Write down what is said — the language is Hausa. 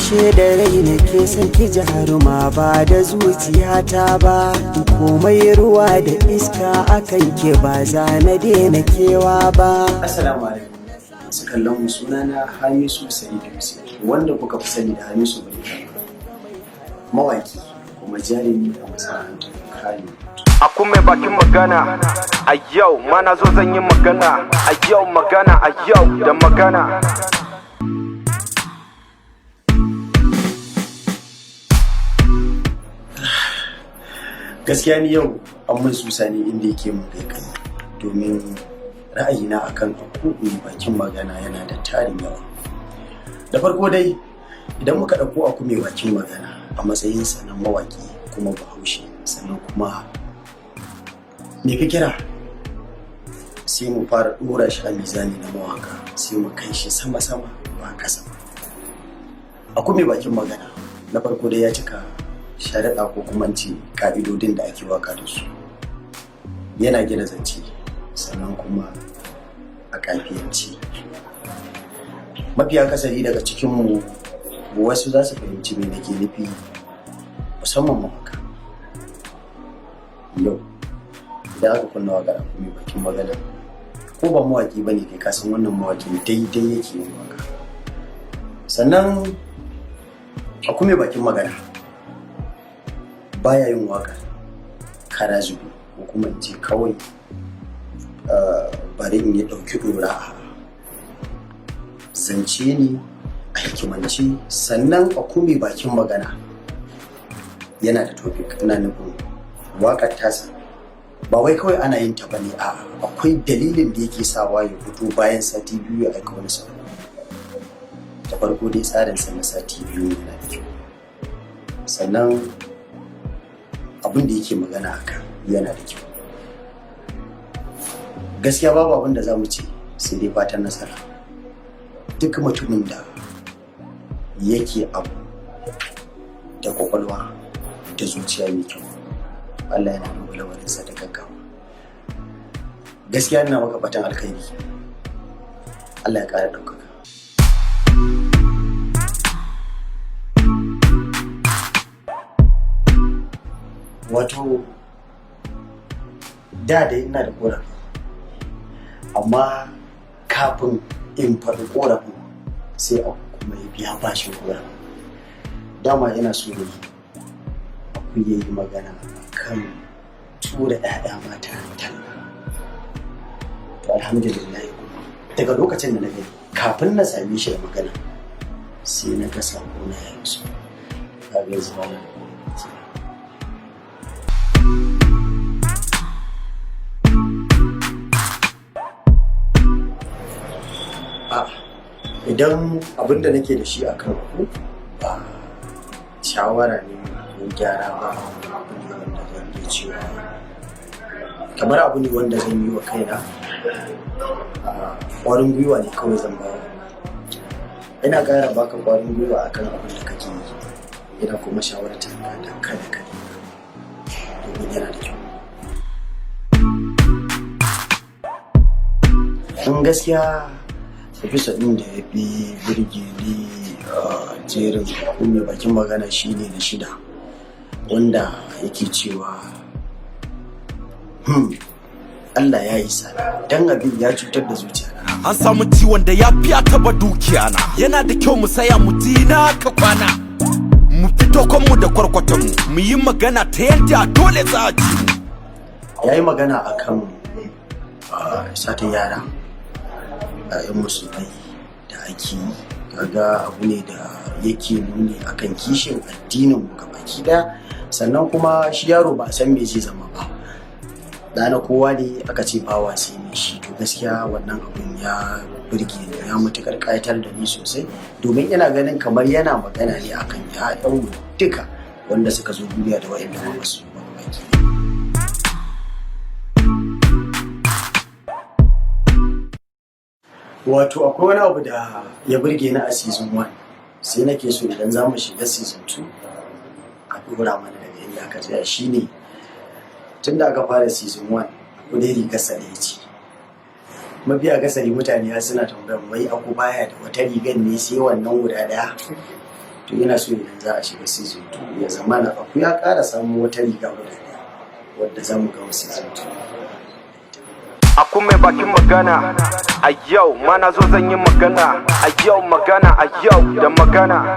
yaushe da rai nake son ki jaruma ba da zuciyata ba, komai ruwa da iska akan ke ba za na daina kewa ba. Assalamu alaikum masu kallon mu, sunana Hamisu Sa'idu wanda kuka fi sani da Hamisu Bari, mawaki kuma jarumi a masana'antar Kano. A kuma bakin magana a yau, mana zo zan yi magana a yau, magana a yau da magana. Gaskiya ni yau an mun susa ne inda yake mun kai domin ra'ayina akan akume bakin magana yana da tarin yawa. Da farko dai idan muka ɗauko akume bakin magana a matsayinsa na mawaki kuma bahaushe, sannan kuma me ka kira, sai mu fara ɗora shi a mizani na mawaka, sai mu kai shi sama-sama ba kasa. Akume bakin magana na farko dai ya cika sharaɗa ko kuma ce ƙa'idodin da ake waka da su. Yana gina zance, sannan kuma a ƙafiyanci. Mafiya kasari daga cikinmu wasu za su fahimci me nake nufi, musamman mawaka. Yau idan aka kunna waƙar akume bakin magana, ko ba mawaki bane kai kasan wannan mawakin daidai yake yin waka. Sannan akume bakin magana baya yin waka kara zubi ko kuma in ce kawai bari in yi ɗauki ɗora a zance ne a hikimanci. Sannan akume bakin magana yana da topic, ina nufin waƙar tasa ba wai kawai ana yin ta bane, a akwai dalilin da yake sawa ya fito bayan sati biyu ya aika wani sako. Da farko dai tsarin sa na sati biyu yana da kyau, sannan abin da yake magana akan yana da kyau. Gaskiya babu abin da za mu ce sai dai fatan nasara. Duk mutumin da yake abu da kwakwalwa da zuciya mai kyau, Allah yana duba lamarinsa da gaggawa. Gaskiya ina maka fatan alkhairi, Allah ya ƙara ɗaukaka. Wato da dai ina da ƙorafi, amma kafin in faɗi ƙorafin sai a kuma ya biya bashin ƙorafin. Dama ina so ne ku yi magana kan tura 'ya'ya mata talla. To alhamdulillah, daga lokacin da na gani kafin na same shi da magana sai na ga sako na ya yi ka ga zuwa na idan abin da nake da shi a kan ku ba shawara ne ko gyara ba, abu ne wanda zan iya cewa kamar abu ne wanda zan yi wa kaina ƙwarin gwiwa ne kawai zan ba. Ina ƙara baka ƙwarin gwiwa akan abin da kake yi, ina kuma shawartar ka da kada ka domin yana da kyau. In gaskiya episode ɗin da ya fi birge ni jerin akume bakin magana shine na 6, wanda yake cewa Allah ya isa dan abin ya cutar da zuciya. An samu ciwon da ya fiya taba dukiya na, yana da kyau mu saya mu dina ka kwana, mu fito kanmu da kwarkwatan mu yi magana ta yadda dole za a ji mu. Yayi magana akan satan yara a 'yan musulmai da ake yi. Kaga abu ne da yake nuni akan kishin addinin mu gabaki daya. Sannan kuma shi yaro ba san me zai zama ba, dana kowa ne aka ce bawa sai ne shi. To gaskiya wannan abun ya burge ni, ya matukar ƙayatar da ni sosai, domin ina ganin kamar yana magana ne akan ƴaƴan mu duka wanda suka zo duniya da wa'anda ba su ba baki. Wato akwai wani abu da ya burge ni a season 1, sai nake so idan za mu shiga season 2 a dora mana daga inda aka tsaya. Shine tun da aka fara season 1 kudai rigar sa ne ce. Mafiya kasari mutane suna tambayar wai aku baya da wata rigar ne sai wannan guda daya. to ina so idan za a shiga season 2 ya zamana aku ya ƙara samu wata riga wadda za mu ga season 2. Aku mai bakin magana a yau, mana zo zan yi magana a yau, magana a yau da magana.